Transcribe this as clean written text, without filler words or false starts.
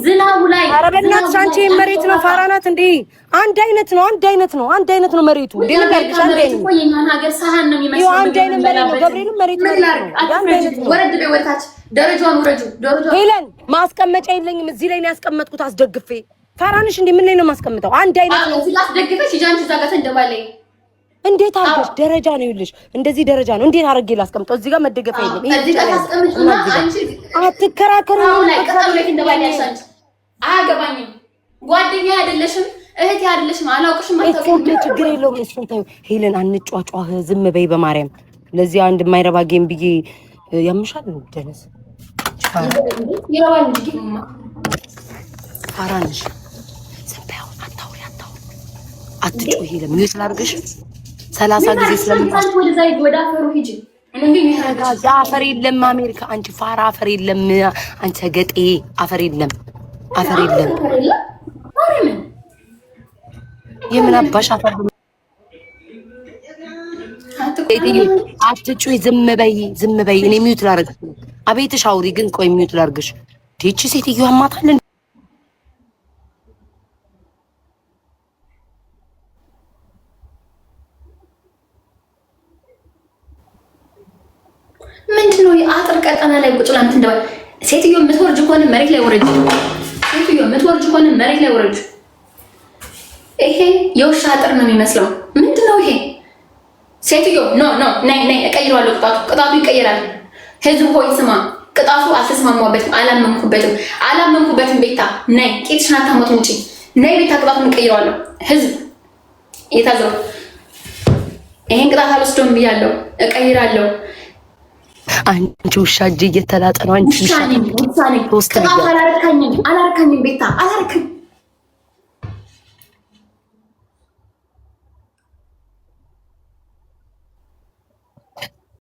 ዝናቡ ላይ ኧረ በእናትሽ አንቺ መሬት ነው ፋራናት እንዴ? አንድ አይነት ነው መሬቱ። እንዴ ነገርሽ አንድ አይነት ነው። የኛን ሀገር ሳህን ነው የሚመስለው። አንድ አይነት መሬት ነው። ገብርኤል መሬት ነው። አንድ አይነት ነው። ወረድ በወታች ደረጃውን ወረጁ። ሄለን ማስቀመጫ የለኝም እዚህ ላይ ነው ያስቀመጥኩት አስደግፌ። ፋራንሽ እንዴ ምን ላይ ነው ማስቀምጠው? አንድ አይነት ነው። እዚህ አስደግፈሽ ጃንቺ እዛ ጋር ተንደባለይ። እንዴት አድርገሽ ደረጃ ነው ይልሽ፣ እንደዚህ ደረጃ ነው። እንዴት አድርጌ ላስቀምጠው? እዚህ ጋር መደገፍ የለም። እዚህ ጋር ታስቀምጪና አንቺ አትከራከሩ ላይ ቀጣው ላይ ተንደባለይ። አንቺ አያገባኝም። ጓደኛዬ አይደለሽም፣ እህቴ አይደለሽም፣ አላውቅሽም። እኮ ችግር የለውም። እሱን ተይው ሄለን፣ አንጫጫህ፣ ዝም በይ በማርያም። ለዚህ አንድ የማይረባ ጌም ብዬ ያምሻል ነው ደነስ ይረዋል እንጂ ፋራንሽ ዝም በይ አታውሪ አትጮህ ሄለን። ምን ስላርገሽ 30 ጊዜ ስለምታስ ወደ አፈሩ ሂጂ። አፈር የለም አሜሪካ። አንቺ ፋራ አፈር የለም። አንቺ ገጤ አፈር የለም። የምን አባሽ አፈር አትጩይ። ዝም በይ። እኔ ሚውት ላርግሽ። አቤትሽ አውሪ ግን ቆይ ሚውት ላርግሽ። እቺ ሴትዮ አማታል። ምንድነው የአጥር ቀጠና ላይ ቁጭ ብላ ምትንደባ? ሴትዮ የምትወርጅ ከሆነ መሬት ላይ ወረጅ። ይሄ የውሻ አጥር ነው የሚመስለው። ምንድነው ይሄ? ሴትዮ ኖ ነይ እቀይረዋለሁ። ቅጣቱ ይቀየራል። ህዝብ ሆይ ስማ፣ ቅጣቱ አልተስማማበትም፣ አላመንኩበትም። ቤታ ነይ፣ ቂጥሽን አታሞት እንጂ ነይ ቤታ፣ ቅጣቱን እቀይረዋለሁ። ህዝብ የታዘው ይሄን ቅጣት አልወስደውም ብያለሁ፣ እቀይራለሁ። አንቺ ውሻ እጅ እየተላጠ ነው። አንቺ ውሻ ነኝ። ቅጣቱ አላረካኝም ቤታ፣ አላረክም